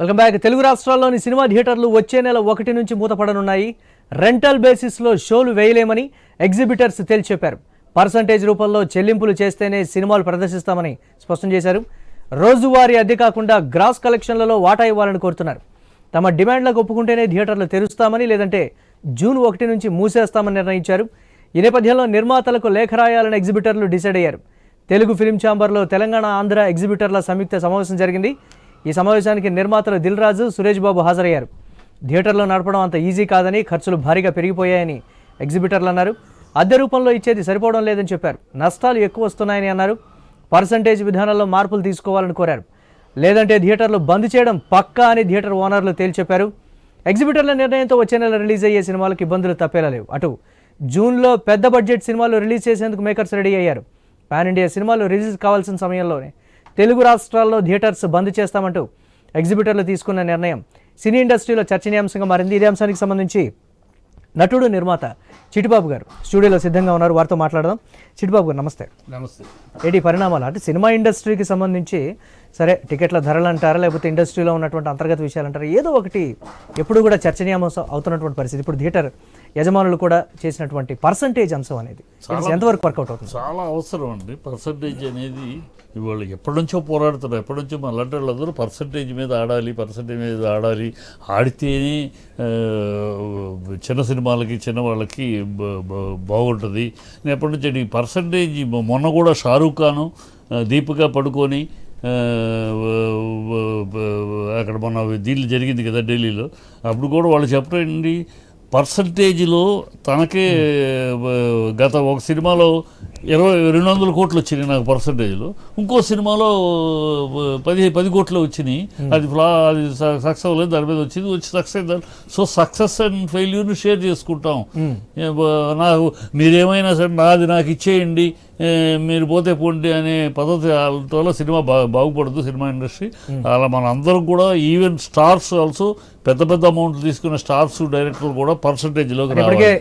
Welcome back. Telugu రాష్ట్రాల్లోని cinema థియేటర్లు వచ్చే నెల 1 నుంచి మూతపడనున్నాయి. రెంటల్ బేసిస్లో షోలు వేయలేమని ఎగ్జిబిటర్స్ తేల్చి చెప్పారు. పర్సంటేజ్ రూపంలో చెల్లింపులు చేస్తేనే సినిమాలు ప్రదర్శిస్తామని స్పష్టం చేశారు. రోజువారీ అద్దె కాకుండా గ్రాస్ కలెక్షన్లలో వాటా ఇవ్వాలని కోరుతున్నారు. తమ డిమాండ్లకు ఒప్పుకుంటేనే థియేటర్లు తెరుస్తామని, లేదంటే జూన్ 1 నుంచి మూసేస్తామని నిర్ణయించారు. ఈ నేపథ్యంలో నిర్మాతలకు లేఖ రాయాలని ఎగ్జిబిటర్లు డిసైడ్ అయ్యారు. తెలుగు ఫిల్మ్ ఛాంబర్లో తెలంగాణ, ఆంధ్ర ఎగ్జిబిటర్ల సంయుక్త సమావేశం జరిగింది. ఈ సమావేశానికి నిర్మాతలు దిల్ రాజు, సురేష్ బాబు హాజరయ్యారు. థియేటర్లో నడపడం అంత ఈజీ కాదని, ఖర్చులు భారీగా పెరిగిపోయాయని ఎగ్జిబిటర్లు అన్నారు. అద్దె రూపంలో ఇచ్చేది సరిపోవడం లేదని చెప్పారు. నష్టాలు ఎక్కువ వస్తున్నాయని అన్నారు. పర్సంటేజ్ విధానంలో మార్పులు తీసుకోవాలని కోరారు. లేదంటే థియేటర్లు బంద్ చేయడం పక్కా అని థియేటర్ ఓనర్లు తేల్చి చెప్పారు. ఎగ్జిబిటర్ల నిర్ణయంతో వచ్చే నెల రిలీజ్ అయ్యే సినిమాలకు ఇబ్బందులు తప్పేలా లేవు. అటు జూన్లో పెద్ద బడ్జెట్ సినిమాలు రిలీజ్ చేసేందుకు మేకర్స్ రెడీ అయ్యారు. పాన్ ఇండియా సినిమాలు రిలీజ్ కావాల్సిన సమయంలోనే తెలుగు రాష్ట్రాల్లో థియేటర్స్ బంద్ చేస్తామంటూ ఎగ్జిబిటర్లు తీసుకున్న నిర్ణయం సినీ ఇండస్ట్రీలో చర్చనీయాంశంగా మారింది. ఇదే అంశానికి సంబంధించి నటుడు, నిర్మాత చిట్టిబాబు గారు స్టూడియోలో సిద్ధంగా ఉన్నారు. వారితో మాట్లాడదాం. చిట్టిబాబు గారు నమస్తే. నమస్తే. ఏంటి పరిణామాలు అంటే సినిమా ఇండస్ట్రీకి సంబంధించి, సరే టికెట్ల ధరలు అంటారా, లేకపోతే ఇండస్ట్రీలో ఉన్నటువంటి అంతర్గత విషయాలు అంటారా, ఏదో ఒకటి ఎప్పుడు కూడా చర్చనీయాంశం అవుతున్నటువంటి పరిస్థితి. ఇప్పుడు థియేటర్ యజమానులు కూడా చేసినటువంటి పర్సంటేజ్ అంశం అనేది ఎంతవరకు వర్కౌట్ అవుతుంది? చాలా అవసరం అండి పర్సంటేజ్ అనేది. ఇవాళ ఎప్పటి నుంచో పోరాడుతున్నారు. ఎప్పటి నుంచో మన లాంటి వాళ్ళందరూ పర్సంటేజ్ మీద ఆడాలి, పర్సంటేజ్ మీద ఆడాలి, ఆడితేనే చిన్న సినిమాలకి, చిన్న వాళ్ళకి బాగుంటుంది. నేను ఎప్పటి నుంచి ఈ పర్సంటేజ్ మొన్న కూడా షారూఖ్ ఖాను, దీపిక పడుకొని అక్కడ మొన్న దీనిలో జరిగింది కదా ఢిల్లీలో, అప్పుడు కూడా వాళ్ళు చెప్పండి పర్సంటేజ్లో తనకే గత ఒక సినిమాలో 200 కోట్లు వచ్చినాయి నాకు పర్సంటేజ్లో, ఇంకో సినిమాలో 10 కోట్లు వచ్చినాయి. అది సక్సెస్ అవ్వలేదు, దాని మీద వచ్చి సక్సెస్. సో సక్సెస్ అండ్ ఫెయిల్యూర్ని షేర్ చేసుకుంటాం. నాకు మీరేమైనా సరే నాది నాకు ఇచ్చేయండి, మీరు పోతే పోండి అనే పద్ధతి వల్ల సినిమా బాగుపడదు సినిమా ఇండస్ట్రీ. అలా మన అందరం కూడా, ఈవెన్ స్టార్స్ ఆల్సో, పెద్ద పెద్ద అమౌంట్లు తీసుకున్న స్టార్స్, డైరెక్టర్లు కూడా పర్సంటేజ్లోకి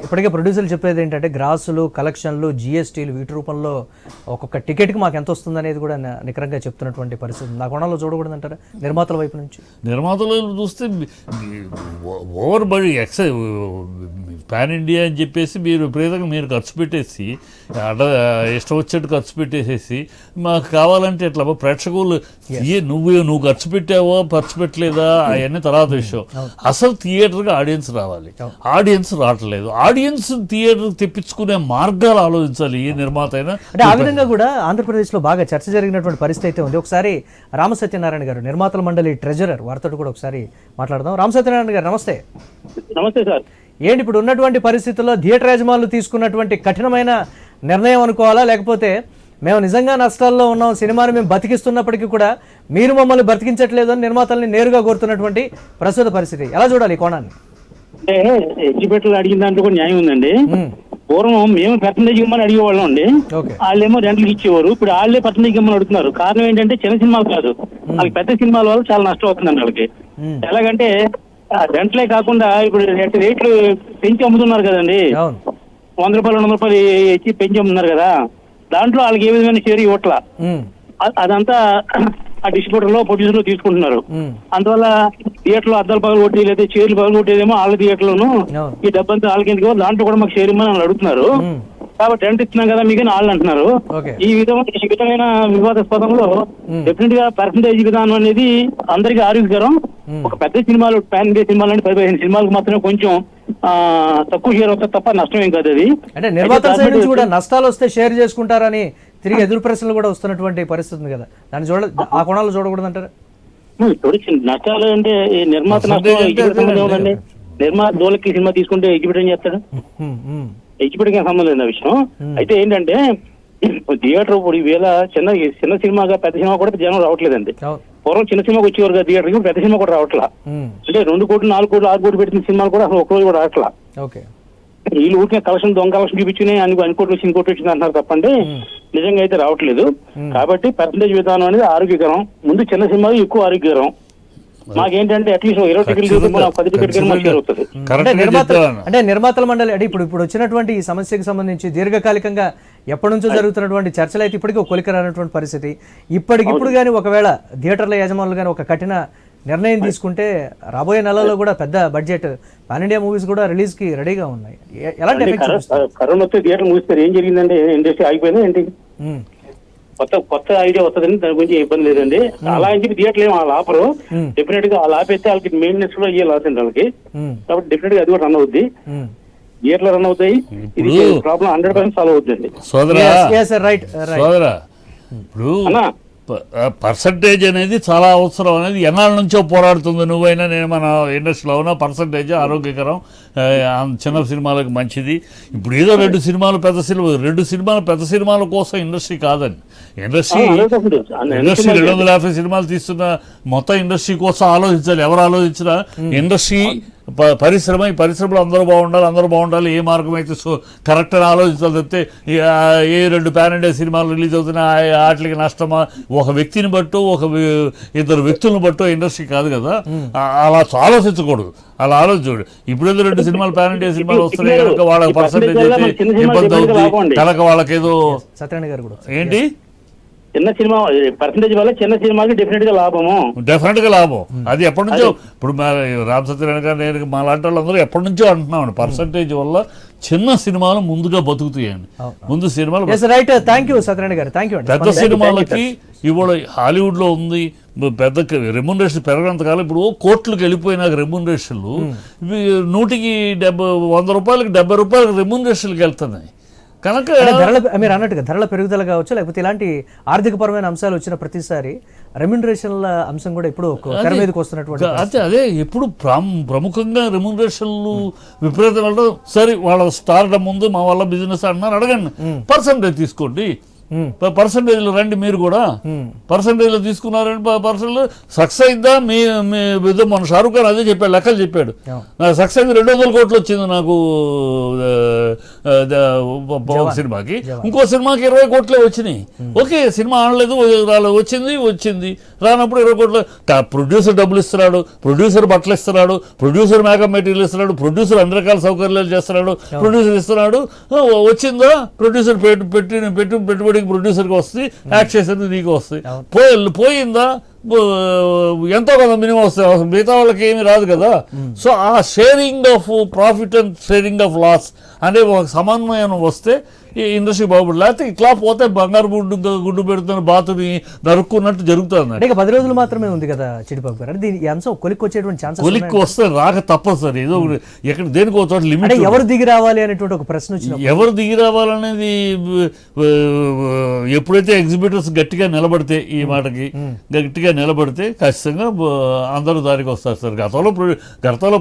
ఇప్పటికే ప్రొడ్యూసర్లు చెప్పేది ఏంటంటే గ్రాసులు, కలెక్షన్లు, జిఎస్టీలు వీటి రూపంలో ఒక్కొక్క టికెట్కి మాకు ఎంత వస్తుంది అనేది కూడా నికరంగా చెప్తున్నటువంటి పరిస్థితి. నా కోణంలో చూడకూడదు అంటారా నిర్మాతల వైపు నుంచి? నిర్మాతల వైపు చూస్తే ఓవర్ బడి పాన్ ఇండియా అని చెప్పేసి మీరు విపరీతంగా మీరు ఖర్చు పెట్టేసి, ఇష్టం వచ్చేట్టు ఖర్చు పెట్టేసేసి, మాకు కావాలంటే ఎట్లా ప్రేక్షకులు నువ్వు ఖర్చు పెట్టావో ఖర్చు పెట్టలేదా అవన్నీ తర్వాత విషయం. అసలు థియేటర్గా ఆడియన్స్ రావాలి. ఆడియన్స్ రావట్లేదు. ఆడియన్స్ థియేటర్ తెప్పించుకునే మార్గాలు ఆలోచించాలి ఏ నిర్మాత అయినా. అంటే ఆ విధంగా కూడా ఆంధ్రప్రదేశ్లో బాగా చర్చ జరిగినటువంటి పరిస్థితి అయితే ఉంది. ఒకసారి రామసత్యనారాయణ గారు, నిర్మాతల మండలి ట్రెజరర్, వారితో కూడా ఒకసారి మాట్లాడదాం. రామసత్యనారాయణ గారు నమస్తే. నమస్తే సార్. ఏంటి ఇప్పుడు ఉన్నటువంటి పరిస్థితుల్లో థియేటర్ యజమానులు తీసుకున్నటువంటి కఠినమైన నిర్ణయం అనుకోవాలా, లేకపోతే మేము నిజంగా నష్టాల్లో ఉన్నాం, సినిమాని మేము బతికిస్తున్నప్పటికీ కూడా మీరు మమ్మల్ని బతికించట్లేదు అని నిర్మాతల్ని నేరుగా కోరుతున్నటువంటి ప్రస్తుత పరిస్థితి ఎలా చూడాలి ఈ కోణాన్ని? అంటే ఎగ్జిబిటర్లు అడిగిన దాంట్లో కూడా న్యాయం ఉందండి. పూర్వం మేము పర్సంటేజ్ ఇవ్వమని అడిగేవాళ్ళం అండి, వాళ్ళేమో రెంట్లకు ఇచ్చేవారు. ఇప్పుడు వాళ్ళే పర్సంటేజ్ ఇవ్వమని అడుగుతున్నారు. కారణం ఏంటంటే చిన్న సినిమాలు కాదు, వాళ్ళకి పెద్ద సినిమాల వల్ల చాలా నష్టం అవుతుందండి వాళ్ళకి. ఎలాగంటే రెంట్లే కాకుండా ఇప్పుడు రేట్లు పెంచి అమ్ముతున్నారు కదండి. 100 రూపాయలు 200 రూపాయలు ఇచ్చి పెంచి అమ్ముతున్నారు కదా, దాంట్లో వాళ్ళకి ఏ విధమైన షేర్ ఇవ్వట్లా. అదంతా ఆ డిస్ట్రిబ్యూటర్ లో, ప్రొడ్యూసర్ లో తీసుకుంటున్నారు. అందువల్ల థియేటర్ లో అద్దాలు పగలు కొట్టి, లేదా షేర్లు పగలు కొట్టేదేమో వాళ్ళ థియేటర్ లోను, ఈ డబ్బంతా వాళ్ళకి ఎందుకు, దాంట్లో కూడా మాకు షేర్ ఇమ్మని వాళ్ళు అడుగుతున్నారు. కాబట్టి రెంట్ ఇస్తున్నాం కదా మీకు వాళ్ళు అంటున్నారు. ఈ విధమైన వివాదాస్పదంలో డెఫినెట్ గా పర్సంటేజ్ విధానం అనేది అందరికీ ఆరోగ్యకరం. ఒక పెద్ద సినిమాలు, పాన్ ఇండియా సినిమాలు అంటే 15 సినిమాలకు మాత్రమే కొంచెం తక్కువ షేర్ వస్తే తప్ప నష్టం ఏం కాదు. అది అంటే నిర్మాతల సైడ్ నుంచి కూడా నష్టాలు వస్తే షేర్ చేసుకుంటారని తిరిగి ఎదురు ప్రశ్నలు కూడా వస్తున్నటువంటి పరిస్థితి ఉంది కదా, దాన్ని ఆ కోణాలు చూడకూడదు అంటారు? నష్టాలు అంటే నిర్మాత నష్టం. నిర్మాత దోలకి సినిమా తీసుకుంటే ఎగ్జిబిటర్ ఏం చేస్తాడు? ఎగ్జిబిటర్కి సంబంధం లేదు ఆ విషయం. అయితే ఏంటంటే థియేటర్ ఇప్పుడు ఈవేళ చిన్న సినిమాగా పెద్ద సినిమా కూడా జనం రావట్లేదండి. పూర్వం చిన్న సినిమాకి వచ్చేవారు కదా థియేటర్కి, పెద్ద సినిమా కూడా రావట్లా. అంటే 2 కోట్లు 4 కోట్లు 6 కోట్లు పెట్టిన సినిమాలు కూడా అసలు ఒక్కరోజు కూడా రావట్లా. వీళ్ళు ఊరికే కలెక్షన్, దొంగ కలెక్షన్ చూపించుకుని అన్ని కోట్లు వచ్చింది, కోట్లు వచ్చింది అంటున్నారు తప్పండి, నిజంగా అయితే రావట్లేదు. కాబట్టి పర్సంటేజ్ విధానం అనేది ఆరోగ్యకరం. ముందు చిన్న సినిమాలు ఎక్కువ ఆరోగ్యకరం. మాకేంటంటే అట్లీస్ట్ 20 టికెట్లు 10 టికెట్లు మాకు అవుతుంది. అంటే నిర్మాతల మండలి అంటే ఇప్పుడు వచ్చినటువంటి ఈ సమస్యకు సంబంధించి దీర్ఘకాలికంగా ఎప్పటి నుంచో జరుగుతున్నటువంటి చర్చలు అయితే ఇప్పటికీ కొలిక రానటువంటి పరిస్థితి. ఇప్పటికిప్పుడు కానీ ఒకవేళ థియేటర్ల యజమానులు కానీ ఒక కఠిన నిర్ణయం తీసుకుంటే రాబోయే నెలలో కూడా పెద్ద బడ్జెట్ పాన్ ఇండియా మూవీస్ కూడా రిలీజ్కి రెడీగా ఉన్నాయి. ఎలాంటి ఎఫెక్ట్స్ చూపిస్తాయి? కరోనా వస్తే థియేటర్ మూస్తారు, ఏం జరిగిందంటే ఇండస్ట్రీ ఆగిపోయింది ఏంటి? కొత్త ఐడియా వస్తుందని దాని గురించి ఇబ్బంది లేదండి. అలా అని చెప్పి థియేటర్లు ఏమి వాళ్ళు ఆపరు. డెఫినెట్ గా వాళ్ళు ఆపేస్తే వాళ్ళకి మెయింటెనెన్స్ కూడా ఇయ్యాలి లాస్ అండి వాళ్ళకి. కాబట్టి డెఫినెట్ గా అది కూడా రన్ అవుద్ది, థియేటర్లు రన్ అవుతాయి. ఇది ప్రాబ్లం 100% సాల్వ్ అవుతుందండి. సోదరా ఇప్పుడు పర్సంటేజ్ అనేది చాలా అవసరం అనేది ఎన్నాళ్ళ నుంచో పోరాడుతుంది. నువ్వైనా నేను మన ఇండస్ట్రీలో ఉన్నా పర్సంటేజ్ ఆరోగ్యకరం, చిన్న సినిమాలకు మంచిది. ఇప్పుడు ఏదో 2 సినిమాలు పెద్ద సినిమాల కోసం ఇండస్ట్రీ కాదండి. ఇండస్ట్రీ 250 సినిమాలు తీస్తున్న మొత్తం ఇండస్ట్రీ కోసం ఆలోచించాలి. ఎవరు ఆలోచించినా ఇండస్ట్రీ పరిశ్రమ, ఈ పరిశ్రమలో అందరూ బాగుండాలి, ఏ మార్గం అయితే కరెక్ట్ అని ఆలోచించాలి తప్పితే ఏ 2 పాన్ ఇండియా సినిమాలు రిలీజ్ అవుతున్నా వాటికి నష్టమా ఒక వ్యక్తిని బట్టో ఇద్దరు వ్యక్తులను బట్టో ఇండస్ట్రీ కాదు కదా. అలా ఆలోచించకూడదు, అలా ఆలోచించకూడదు. ఇప్పుడు 2 సినిమాలు పాన్ ఇండియా సినిమాలు వస్తున్నాయి కనుక వాళ్ళ పర్సంటేజ్ అయితే ఇబ్బంది అవుతుంది కనుక వాళ్ళకేదో సత్యనారాయణ గారు కూడా ఏంటి చిన్న సినిమా పర్సంటేజ్ వల్ల చిన్న సినిమాకి డెఫినెట్ గా లాభం. అది ఎప్పటి నుంచో ఇప్పుడు రామ్ సత్యనారాయణ గారు నేను మా లాంటి వాళ్ళందరూ ఎప్పటి నుంచో అంటున్నాం పర్సంటేజ్ వల్ల చిన్న సినిమాలు ముందుగా బతుకుతాయండి. ముందు సినిమాలు పెద్ద సినిమాలకి ఇవాళ హాలీవుడ్ లో ఉంది పెద్ద రెమ్యునరేషన్ పెరగనంత కాలం. ఇప్పుడు కోట్లకు వెళ్ళిపోయినాక రెమ్యునరేషన్లు 100 రూపాయలకి 70 రూపాయలకి రెమ్యునరేషన్కి వెళ్తున్నాయి కనుక మీరు అన్నట్టుగా ధరల పెరుగుదల కావచ్చు, లేకపోతే ఇలాంటి ఆర్థికపరమైన అంశాలు వచ్చిన ప్రతిసారి రెమ్యునరేషన్ల అంశం కూడా ఇప్పుడు తెర మీదకి వస్తున్నటువంటి అదే ఎప్పుడు ప్రముఖంగా రెమ్యునరేషన్లు విపరీతం వెళ్ళడం. సరే వాళ్ళ స్టార్డమ్ ముందు మా వాళ్ళ బిజినెస్ అంటున్నారు, అడగండి పర్సంటేజ్ తీసుకోండి, పర్సంటేజ్లో రండి. మీరు కూడా పర్సంటేజ్లో తీసుకున్నారండి, పర్సెంట్ సక్సెస్ అయిందా మీ మన షారూఖ్ ఖాన్ అదే చెప్పాడు, లెక్కలు చెప్పాడు. నాకు సక్సెస్ అయింది 200 కోట్లు వచ్చింది నాకు ఒక సినిమాకి, ఇంకో సినిమాకి 20 కోట్లే వచ్చినాయి. ఓకే సినిమా ఆడలేదు, వచ్చింది రానప్పుడు 20 కోట్లు. ప్రొడ్యూసర్ డబ్బులు ఇస్తున్నాడు, ప్రొడ్యూసర్ బట్టలు ఇస్తున్నాడు, ప్రొడ్యూసర్ మేకప్ మెటీరియల్ ఇస్తున్నాడు, ప్రొడ్యూసర్ అన్ని రకాల సౌకర్యాలు చేస్తున్నాడు, ప్రొడ్యూసర్ ఇస్తున్నాడు. వచ్చిందా ప్రొడ్యూసర్ పెట్టుబడి ప్రొడ్యూసర్కి వస్తుంది, యాక్ట్ చేసేది నీకు వస్తుంది. పోయిందా ఎంతో కదా మినిమం వస్తాయి, మిగతా వాళ్ళకి ఏమీ రాదు కదా. సో ఆ sharing of profit and sharing of loss అనే ఒక సమన్వయం వస్తే ఈ ఇండస్ట్రీ బాగుపడు. లేకపోతే ఇట్లా పోతే బంగారు గుడ్డు పెడుతున్న బాతుని నరుక్కున్నట్టు జరుగుతుంది. 10 రోజులు మాత్రమే ఉంది కదా చిడిబాబు గారు, ఈ అంశం కొలిక్కి వచ్చేటువంటి ఛాన్స్ కొలిక్కి వస్తే రాక తప్పదు సార్. ఏదో ఎక్కడ దేనికి ఒక చోట లిమిట్. ఎవరు దిగి రావాలి అనేటువంటి ఒక ప్రశ్న వచ్చింది. ఎవరు దిగి రావాలనేది ఎప్పుడైతే ఎగ్జిబిటర్స్ గట్టిగా నిలబడితే, ఈ మాటకి గట్టిగా నిలబడితే ఖచ్చితంగా అందరూ దానికి వస్తారు సార్. గతంలో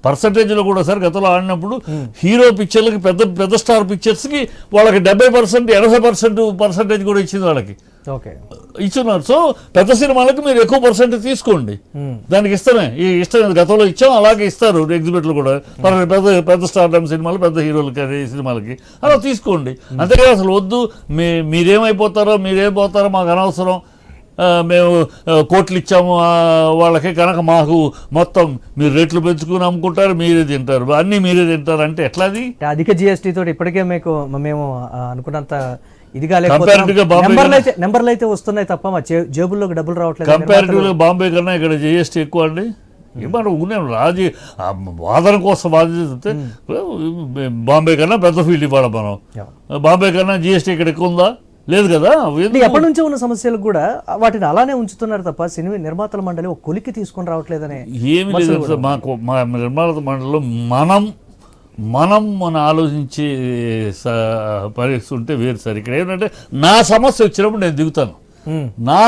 పర్సంటేజ్లో కూడా సార్ గతంలో ఆడినప్పుడు హీరో పిక్చర్లకి పెద్ద స్టార్ పిక్చర్స్ కి వాళ్ళకి 70% 80% పర్సంటేజ్ కూడా ఇచ్చింది వాళ్ళకి ఇచ్చున్నారు. సో పెద్ద సినిమాలకు మీరు ఎక్కువ పర్సెంటేజ్ తీసుకోండి, దానికి ఇష్టమే గతంలో ఇచ్చాం, అలాగే ఇస్తారు ఎగ్జిబిట్లు కూడా పెద్ద స్టార్ సినిమాలు పెద్ద హీరోలకి సినిమాలకి అలా తీసుకోండి. అంతేకాదు అసలు వద్దు మీరేమైపోతారో మాకు అనవసరం, మేము కోట్లు ఇచ్చాము వాళ్ళకి కనుక మాకు మొత్తం మీరు రేట్లు పెంచుకుని అమ్ముకుంటారు, మీరే తింటారు, అన్నీ మీరే తింటారు అంటే ఎట్లాది? అధిక జిఎస్టీ తోటి ఇప్పటికే మేము అనుకున్నంత ఇదిగా నెంబర్లు అయితే వస్తున్నాయి తప్ప మా జేబుల్లోకి డబ్బులు రావట్లేదు. కంపారిటివ్గా బాంబే కన్నా ఇక్కడ జిఎస్టీ ఎక్కువ అండి. ఏమన్నా వాదన కోసం వాదిస్తే బాంబే కన్నా పెద్ద ఫీల్డ్ ఇవ్వాలి మనం. బాంబే కన్నా జిఎస్టీ ఇక్కడ ఎక్కువ ఉందా? లేదు కదా. ఎప్పటి నుంచో ఉన్న సమస్యలు కూడా వాటిని అలానే ఉంచుతున్నారు తప్ప సినిమా నిర్మాతల మండలి ఒక కొలిక్కి తీసుకొని రావట్లేదని ఏమి లేదు. మాకు మా నిర్మాత మండలిలో మనం ఆలోచించే పరిస్థితి ఉంటే వేరు సార్. ఇక్కడ ఏంటంటే నా సమస్య వచ్చినప్పుడు నేను దిగుతాను, నా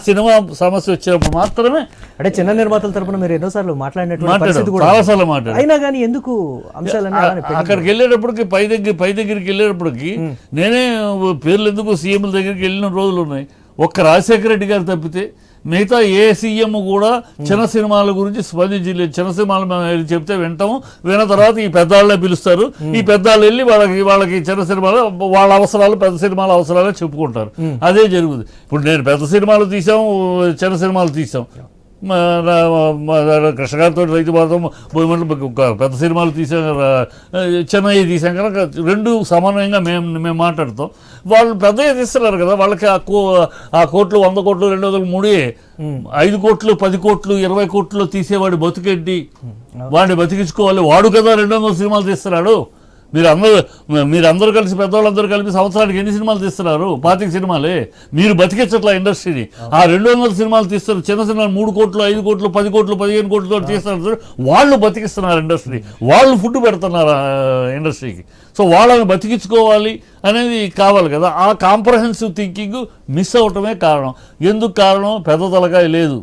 సినిమా సమస్య వచ్చినప్పుడు మాత్రమే. అంటే చిన్న నిర్మాతల తరపున మీరు ఎన్నోసార్లు చాలాసార్లు మాట్లాడారు, అయినా కానీ ఎందుకు అంశాలన్నీ అక్కడికి వెళ్ళేటప్పటికి పై దగ్గరికి వెళ్ళేటప్పటికి నేనే పేర్లు ఎందుకు సీఎంల దగ్గరికి వెళ్ళిన రోజులు ఉన్నాయి. ఒక్క రాజశేఖర రెడ్డి గారు తప్పితే మిగతా ఏ సీఎం కూడా చిన్న సినిమాల గురించి స్పందించలేదు. చిన్న సినిమాలు చెప్తే విన్న తర్వాత ఈ పెద్దవాళ్ళే పిలుస్తారు, ఈ పెద్దవాళ్ళు వెళ్ళి వాళ్ళకి చిన్న సినిమాలు వాళ్ళ అవసరాలు పెద్ద సినిమాల అవసరాలే చెప్పుకుంటారు. అదే జరుగుతుంది. ఇప్పుడు నేను పెద్ద సినిమాలు తీసాం, చిన్న సినిమాలు తీసాం, కృష్ణ గారితో రైతు భారతం పెద్ద సినిమాలు తీసాం, చెన్నై తీసాం కనుక రెండు సమన్వయంగా మేము మాట్లాడతాం. వాళ్ళు పెద్దగా తీస్తున్నారు కదా, వాళ్ళకి ఆ కోట్లు 100 కోట్లు 200 3 5 కోట్లు 10 కోట్లు 20 కోట్లు తీసేవాడి బతుకేంటి, వాడిని బతికించుకోవాలి. వాడు కదా 200 సినిమాలు తీస్తున్నాడు. మీరందరూ కలిసి పెద్దవాళ్ళందరూ కలిపి సంవత్సరానికి ఎన్ని సినిమాలు తీస్తున్నారు? 25 సినిమాలే. మీరు బతికించట్లా ఇండస్ట్రీని. ఆ 200 సినిమాలు తీస్తారు, చిన్న సినిమాలు 3 కోట్లు 5 కోట్లు 10 కోట్లు 15 కోట్లతో తీస్తున్నారు. వాళ్ళు బతికిస్తున్నారు ఇండస్ట్రీ, వాళ్ళు ఫుడ్ పెడుతున్నారు ఇండస్ట్రీకి. సో వాళ్ళని బతికించుకోవాలి అనేది కావాలి కదా. ఆ కాంప్రహెన్సివ్ థింకింగ్ మిస్ అవటమే కారణం. ఎందుకు కారణం? పెద్ద తలకాయ లేదు.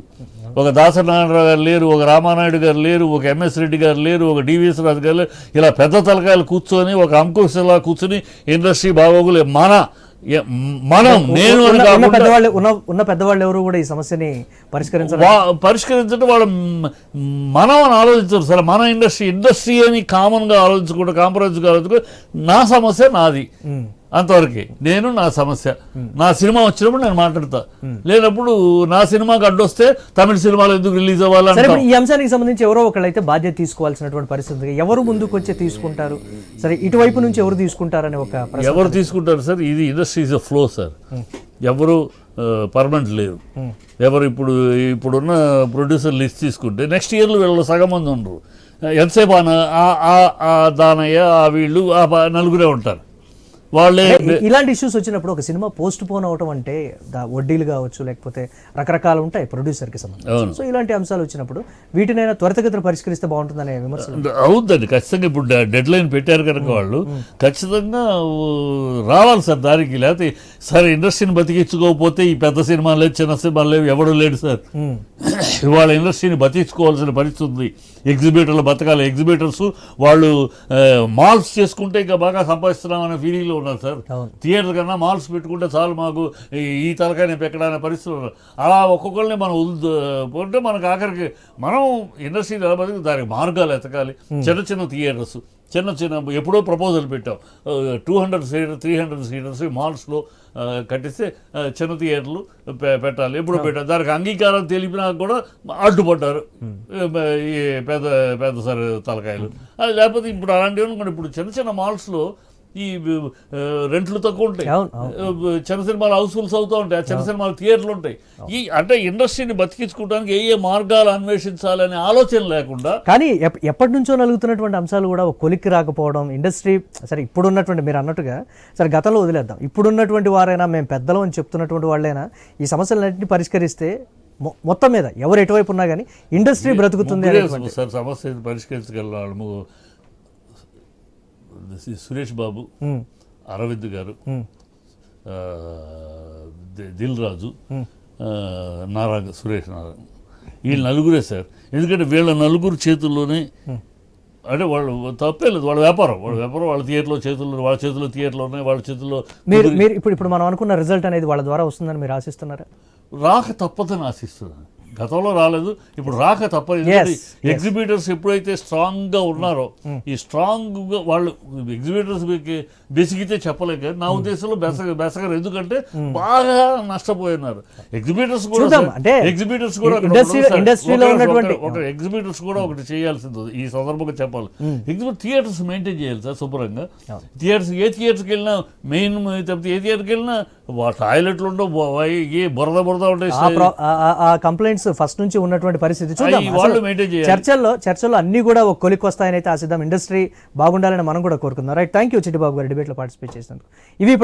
ఒక దాసనారాయణరావు గారు లేరు, ఒక రామానాయుడు గారు లేరు, ఒక ఎంఎస్ రెడ్డి గారు లేరు, ఒక డివిఎస్ రాజు గారు లేరు. ఇలా పెద్ద తలకాయలు కూర్చొని ఒక అంకుశలా కూర్చొని ఇండస్ట్రీ బాగోగులే మనం నేను ఉన్న పెద్దవాళ్ళు ఎవరు కూడా ఈ సమస్యని పరిష్కరించడం వాళ్ళ మనం అని ఆలోచించారు. సరే మన ఇండస్ట్రీ అని కామన్గా ఆలోచించకుండా కాంప్రమైజ్గా ఆలోచించుకో, నా సమస్య నాది అంతవరకే, నేను నా సమస్య. నా సినిమా వచ్చినప్పుడు నేను మాట్లాడతా, లేనప్పుడు నా సినిమాకి అడ్డొస్తే తమిళ సినిమాలు ఎందుకు రిలీజ్ అవ్వాలంటే. ఈ అంశానికి సంబంధించి ఎవరో ఒకళ్ళైతే బాధ్యత తీసుకోవాల్సినటువంటి పరిస్థితి. ఎవరు ముందుకు వచ్చి తీసుకుంటారు? సరే, ఇటువైపు నుంచి ఎవరు తీసుకుంటారని ఒక ఎవరు తీసుకుంటారు సార్? ఇది industry is a flow sir. ఎవరు పర్మనెంట్ లేరు. ఎవరు ఇప్పుడున్న ప్రొడ్యూసర్ లిస్ట్ తీసుకుంటే నెక్స్ట్ ఇయర్లో వీళ్ళు సగం మంది ఉండరు. ఎంతసేపు దానయ్య వీళ్ళు నలుగురే ఉంటారు. వాళ్ళే ఇలాంటి ఇష్యూస్ వచ్చినప్పుడు ఒక సినిమా పోస్ట్ పోన్ అవటం అంటే వడ్డీలు కావచ్చు, లేకపోతే రకరకాలు ఉంటాయి ప్రొడ్యూసర్కి సంబంధించి. సో ఇలాంటి అంశాలు వచ్చినప్పుడు వీటినైనా త్వరితగతిన పరిష్కరిస్తే బాగుంటుందనే విమర్శలు అవుతుందండి. ఖచ్చితంగా ఇప్పుడు డెడ్ లైన్ పెట్టారు కనుక వాళ్ళు ఖచ్చితంగా రావాలి సార్ దానికి. లేకపోతే సరే ఇండస్ట్రీని బతికించుకోకపోతే ఈ పెద్ద సినిమాలు లేదు, చిన్న సినిమాలు లేవు, ఎవడు లేడు సార్. ఇవాళ ఇండస్ట్రీని బతికించుకోవాల్సిన పరిస్థితి ఉంది. ఎగ్జిబిటర్లు బతకాలి. ఎగ్జిబిటర్స్ వాళ్ళు మాల్స్ చేసుకుంటే ఇంకా బాగా సంపాదిస్తున్నాం అనే ఫీలింగ్లో ఉన్నారు సార్. థియేటర్ కన్నా మాల్స్ పెట్టుకుంటే చాలు మాకు ఈ తలకాయ పెట్టడానికి పరిస్థితులు ఉన్నారు. అలా ఒక్కొక్కరిని మనం పోతే మనకు ఆఖరికి మనం ఇండస్ట్రీ నిలబడి దానికి మార్గాలు ఎతకాలి. చిన్న థియేటర్స్ చిన్న ఎప్పుడో ప్రపోజల్ పెట్టాం, 200 సీటర్ 300 సీటర్స్ మాల్స్లో కట్టిస్తే చిన్న థియేటర్లు పెట్టాలి. ఎప్పుడో పెట్టాలి. దానికి అంగీకారం తెలిపినా కూడా అడ్డుపడ్డారు ఈ పెద్ద పెద్ద సరే తలకాయలు. లేకపోతే ఇప్పుడు అలాంటివి ఇప్పుడు చిన్న మాల్స్లో ఈ రెంట్లు తక్కువ ఉంటాయి, చిన్న సినిమాలు హౌస్ఫుల్స్ అవుతూ ఉంటాయి, ఆ చిన్న సినిమాలు థియేటర్లు ఉంటాయి. అంటే ఇండస్ట్రీని బతికించుకోవడానికి ఏ మార్గాలు అన్వేషించాలనే ఆలోచన లేకుండా. కానీ ఎప్పటి నుంచో నలుగుతున్నటువంటి అంశాలు కూడా ఒక కొలిక్కి రాకపోవడం. ఇండస్ట్రీ సరే ఇప్పుడున్నటువంటి మీరు అన్నట్టుగా సరే గతంలో వదిలేద్దాం, ఇప్పుడున్నటువంటి వారైనా మేము పెద్దలు అని చెప్తున్నటువంటి వాళ్ళైనా ఈ సమస్యలన్నింటినీ పరిష్కరిస్తే మొత్తం మీద ఎవరు ఎటువైపు ఉన్నా కానీ ఇండస్ట్రీ బ్రతుకుతుంది. సార్ సమస్య పరిష్కరించగలము సురేష్ బాబు, అరవింద్ గారు, దిల్ రాజు, సురేష్ నారాయణ, వీళ్ళు నలుగురే సార్. ఎందుకంటే వీళ్ళ నలుగురు చేతుల్లోనే అంటే వాళ్ళు తప్పే లేదు, వాళ్ళ వ్యాపారం వాళ్ళ థియేటర్లో వాళ్ళ చేతుల్లో థియేటర్లు ఉన్నాయి, వాళ్ళ చేతుల్లో. మీరు ఇప్పుడు మనం అనుకున్న రిజల్ట్ అనేది వాళ్ళ ద్వారా వస్తుందని మీరు ఆశిస్తున్నారా? రాక తప్పదని ఆశిస్తున్నాను. గతంలో రాలేదు, ఇప్పుడు రాక తప్పదు. ఎగ్జిబిటర్స్ ఎప్పుడైతే స్ట్రాంగ్గా ఉన్నారో, ఈ స్ట్రాంగ్గా వాళ్ళు ఎగ్జిబిటర్స్ బెసిగితే చెప్పలేక నా ఉద్దేశంలో బెసగరు. ఎందుకంటే బాగా నష్టపోయినారు ఎగ్జిబిటర్స్ కూడా. ఎగ్జిబిటర్స్ కూడా ఒకటి చేయాల్సింది ఈ సందర్భంగా చెప్పాలి. థియేటర్స్ మెయింటైన్ చేయాలి సార్ శుభ్రంగా. ఏ థియేటర్కి వెళ్ళినా మెయిన్ ఏ థియేటర్కి వెళ్ళినా టాయిలెట్లు ఉండవు, ఏ బురద ఉంటాయి. కంప్లైంట్స్ ఫస్ట్ నుంచి ఉన్నటువంటి పరిస్థితి చర్చల్లో అన్ని కూడా ఒక కొలికి వస్తాయని అయితే ఆశిద్దాం. ఇండస్ట్రీ బాగుండాలని మనం కూడా కోరుకుందాం. రైట్, థ్యాంక్ యూ చిట్టిబాబు గారు డిబేట్లో పార్టిసిపేట్ చేసినందుకు. ఇవి ఇప్పుడు